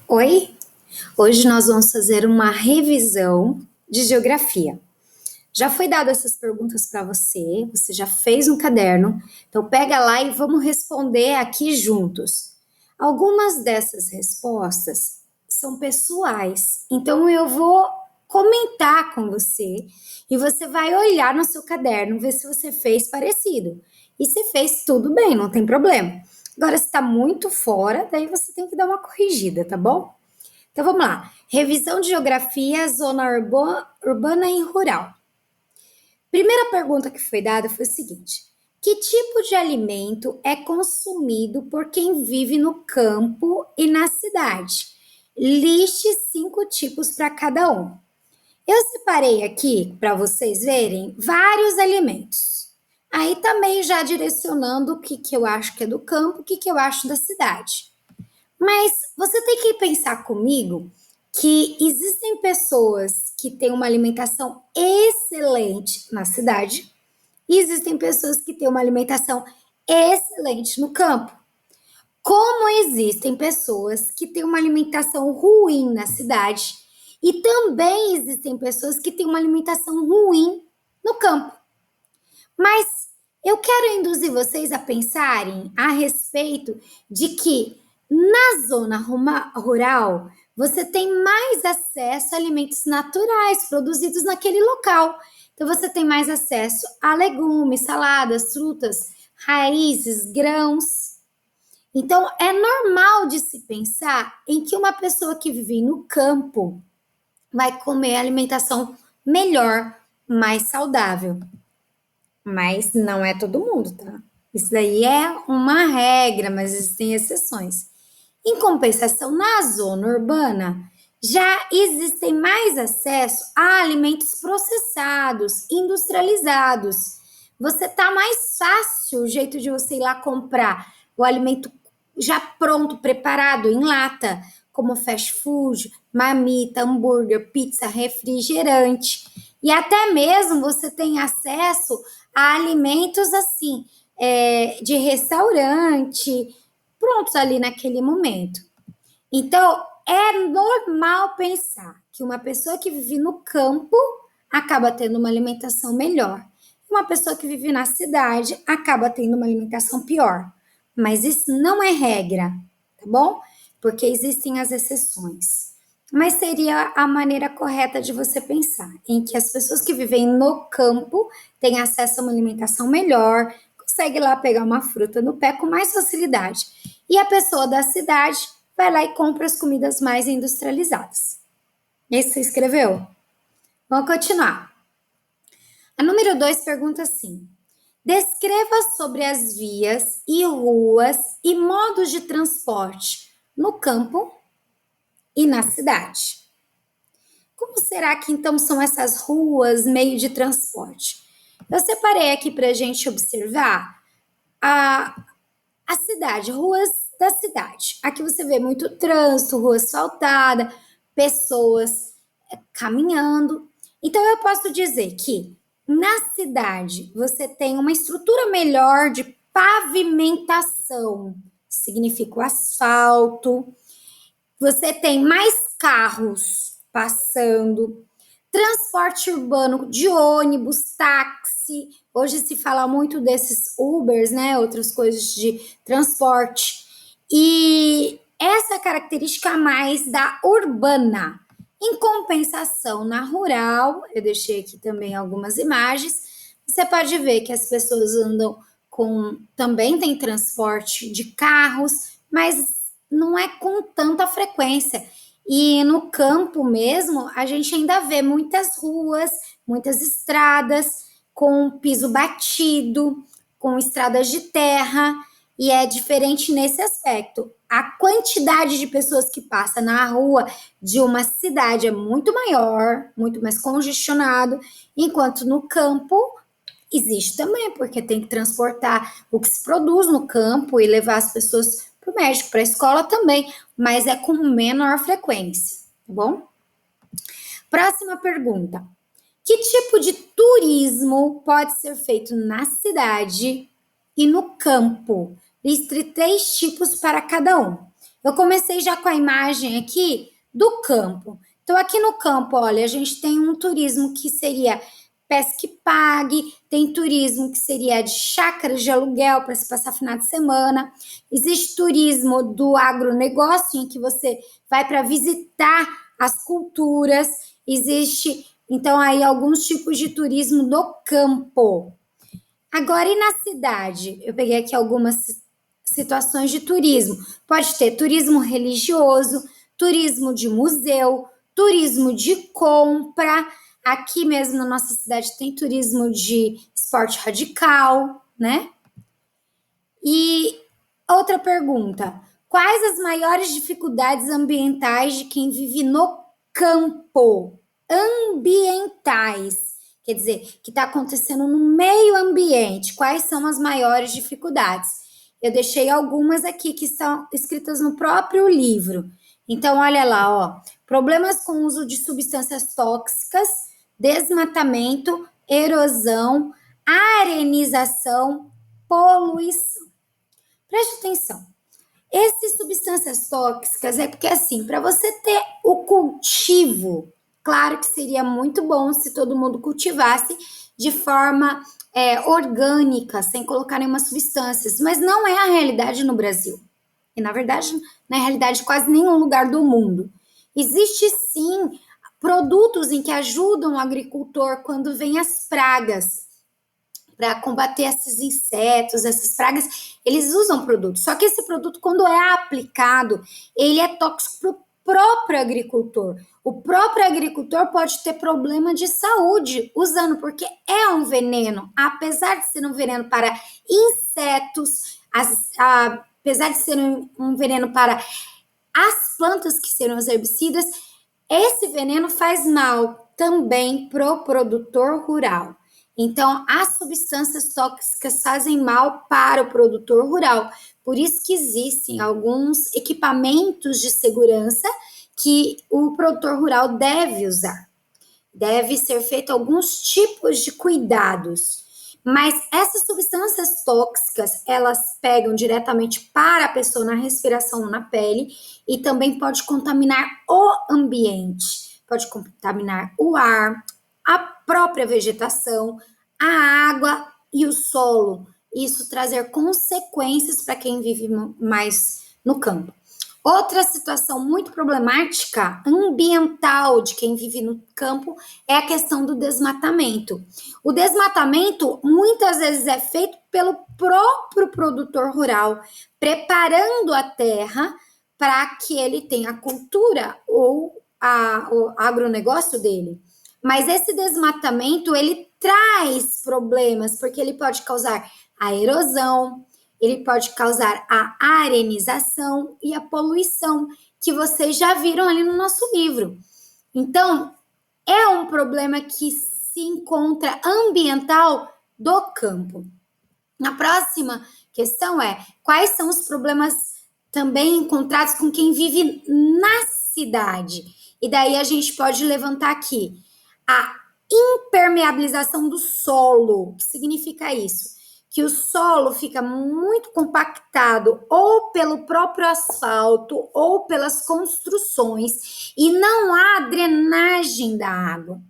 Oi, hoje nós vamos fazer uma revisão de geografia. Já foi dado essas perguntas para você, você já fez um caderno, então pega lá e vamos responder aqui juntos. Algumas dessas respostas são pessoais, então eu vou comentar com você e você vai olhar no seu caderno, ver se você fez parecido. E se fez, tudo bem, não tem problema. Agora, se está muito fora, daí você tem que dar uma corrigida, tá bom? Então vamos lá. Revisão de geografia, zona urbana e rural. Primeira pergunta que foi dada foi o seguinte: que tipo de alimento é consumido por quem vive no campo e na cidade? Liste 5 tipos para cada um. Eu separei aqui para vocês verem vários alimentos. Aí tá meio já direcionando o que eu acho que é do campo, o que eu acho da cidade. Mas você tem que pensar comigo que existem pessoas que têm uma alimentação excelente na cidade e existem pessoas que têm uma alimentação excelente no campo. Como existem pessoas que têm uma alimentação ruim na cidade e também existem pessoas que têm uma alimentação ruim no campo. Mas eu quero induzir vocês a pensarem a respeito de que na zona rural você tem mais acesso a alimentos naturais produzidos naquele local. Então você tem mais acesso a legumes, saladas, frutas, raízes, grãos. Então é normal de se pensar em que uma pessoa que vive no campo vai comer alimentação melhor, mais saudável. Mas não é todo mundo, tá? Isso daí é uma regra, mas existem exceções. Em compensação, na zona urbana, já existem mais acesso a alimentos processados, industrializados. Você tá mais fácil o jeito de você ir lá comprar o alimento já pronto, preparado em lata, como fast food, marmita, hambúrguer, pizza, refrigerante. E até mesmo você tem acesso a alimentos assim, de restaurante, prontos ali naquele momento. Então, é normal pensar que uma pessoa que vive no campo acaba tendo uma alimentação melhor. Uma pessoa que vive na cidade acaba tendo uma alimentação pior. Mas isso não é regra, tá bom? Porque existem as exceções. Mas seria a maneira correta de você pensar, em que as pessoas que vivem no campo têm acesso a uma alimentação melhor, consegue lá pegar uma fruta no pé com mais facilidade. E a pessoa da cidade vai lá e compra as comidas mais industrializadas. Esse você escreveu? Vamos continuar. A número 2 pergunta assim: descreva sobre as vias e ruas e modos de transporte no campo e na cidade. Como será que então são essas ruas, meio de transporte? Eu separei aqui para a gente observar a cidade, ruas da cidade. Aqui você vê muito trânsito, rua asfaltada, pessoas caminhando. Então eu posso dizer que na cidade você tem uma estrutura melhor de pavimentação, significa o asfalto. Você tem mais carros passando, transporte urbano de ônibus, táxi. Hoje se fala muito desses Ubers, né? Outras coisas de transporte. E essa é a característica mais da urbana. Em compensação, na rural, eu deixei aqui também algumas imagens. Você pode ver que as pessoas andam com. Também tem transporte de carros, mas não é com tanta frequência. E no campo mesmo, a gente ainda vê muitas ruas, muitas estradas com piso batido, com estradas de terra, e é diferente nesse aspecto. A quantidade de pessoas que passa na rua de uma cidade é muito maior, muito mais congestionado, enquanto no campo existe também, porque tem que transportar o que se produz no campo e levar as pessoas para o médico, para a escola também, mas é com menor frequência, tá bom? Próxima pergunta: que tipo de turismo pode ser feito na cidade e no campo? Liste 3 tipos para cada um. Eu comecei já com a imagem aqui do campo. Então, aqui no campo, olha, a gente tem um turismo que seria pesca e pague, tem turismo que seria de chácaras de aluguel para se passar final de semana, existe turismo do agronegócio, em que você vai para visitar as culturas, existe, então, aí alguns tipos de turismo do campo. Agora, e na cidade? Eu peguei aqui algumas situações de turismo. Pode ter turismo religioso, turismo de museu, turismo de compra. Aqui mesmo na nossa cidade tem turismo de esporte radical, né? E outra pergunta: quais as maiores dificuldades ambientais de quem vive no campo? Ambientais, quer dizer, que está acontecendo no meio ambiente. Quais são as maiores dificuldades? Eu deixei algumas aqui que são escritas no próprio livro. Então, olha lá, ó. Problemas com o uso de substâncias tóxicas, desmatamento, erosão, arenização, poluição. Preste atenção. Essas substâncias tóxicas é porque, assim, para você ter o cultivo, claro que seria muito bom se todo mundo cultivasse de forma orgânica, sem colocar nenhuma substâncias, mas não é a realidade no Brasil. E, na verdade, não é a realidade de quase nenhum lugar do mundo. Existe, sim, produtos em que ajudam o agricultor quando vem as pragas, para combater esses insetos, essas pragas, eles usam produto. Só que esse produto, quando é aplicado, ele é tóxico para o próprio agricultor. O próprio agricultor pode ter problema de saúde usando, porque é um veneno. Apesar de ser um veneno para insetos, apesar de ser um veneno para as plantas que serão os herbicidas, esse veneno faz mal também pro produtor rural. Então, as substâncias tóxicas fazem mal para o produtor rural. Por isso que existem alguns equipamentos de segurança que o produtor rural deve usar. Deve ser feito alguns tipos de cuidados. Mas essas substâncias tóxicas, elas pegam diretamente para a pessoa na respiração ou na pele e também pode contaminar o ambiente, pode contaminar o ar, a própria vegetação, a água e o solo. Isso trazer consequências para quem vive mais no campo. Outra situação muito problemática ambiental de quem vive no campo é a questão do desmatamento. O desmatamento muitas vezes é feito pelo próprio produtor rural, preparando a terra para que ele tenha a cultura ou o agronegócio dele. Mas esse desmatamento, ele traz problemas, porque ele pode causar a erosão, ele pode causar a arenização e a poluição, que vocês já viram ali no nosso livro. Então, é um problema que se encontra ambiental do campo. Na próxima questão é: quais são os problemas também encontrados com quem vive na cidade? E daí a gente pode levantar aqui a impermeabilização do solo. O que significa isso? Que o solo fica muito compactado ou pelo próprio asfalto ou pelas construções e não há drenagem da água.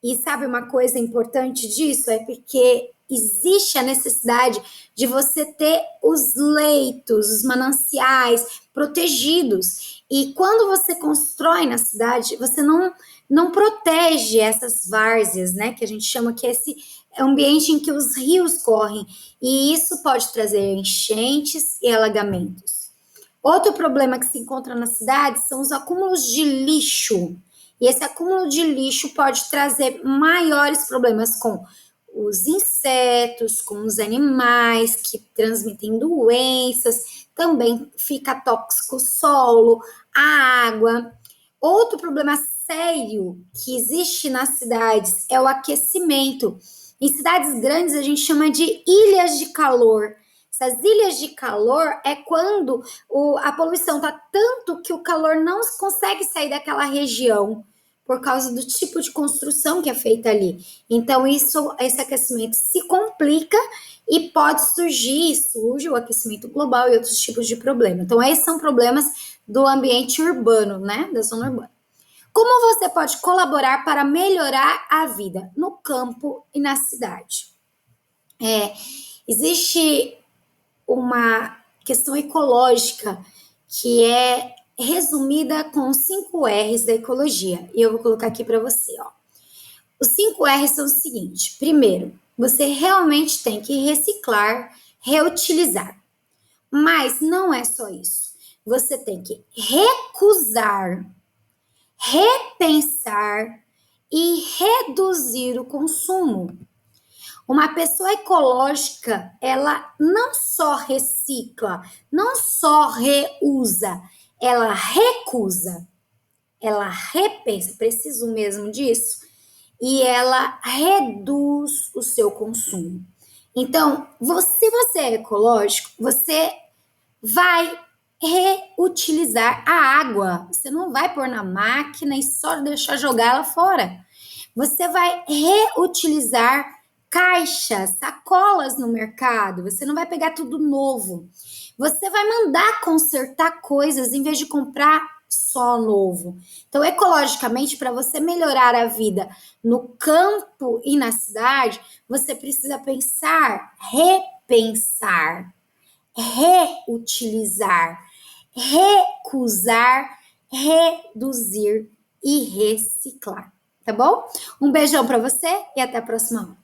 E sabe uma coisa importante disso? É porque existe a necessidade de você ter os leitos, os mananciais protegidos. E quando você constrói na cidade, você não protege essas várzeas, né? Que a gente chama que é esse ambiente em que os rios correm. E isso pode trazer enchentes e alagamentos. Outro problema que se encontra na cidade são os acúmulos de lixo. E esse acúmulo de lixo pode trazer maiores problemas com os insetos, com os animais que transmitem doenças, também fica tóxico o solo, a água. Outro problema sério que existe nas cidades é o aquecimento. Em cidades grandes a gente chama de ilhas de calor. Essas ilhas de calor é quando a poluição está tanto que o calor não consegue sair daquela região por causa do tipo de construção que é feita ali. Então, esse aquecimento se complica e surge o aquecimento global e outros tipos de problemas. Então, esses são problemas do ambiente urbano, né? Da zona urbana. Como você pode colaborar para melhorar a vida no campo e na cidade? Existe uma questão ecológica que é resumida com 5 R's da ecologia. E eu vou colocar aqui para você, ó. Os 5 R's são o seguinte: primeiro, você realmente tem que reciclar, reutilizar. Mas não é só isso. Você tem que recusar, repensar e reduzir o consumo. Uma pessoa ecológica, ela não só recicla, não só reusa, ela recusa, ela repensa, preciso mesmo disso, e ela reduz o seu consumo. Então, se você é ecológico, você vai reutilizar a água. Você não vai pôr na máquina e só deixar jogar ela fora. Você vai reutilizar caixas, sacolas no mercado. Você não vai pegar tudo novo. Você vai mandar consertar coisas em vez de comprar só novo. Então, ecologicamente, para você melhorar a vida no campo e na cidade, você precisa pensar, repensar, reutilizar, recusar, reduzir e reciclar, tá bom? Um beijão para você e até a próxima aula.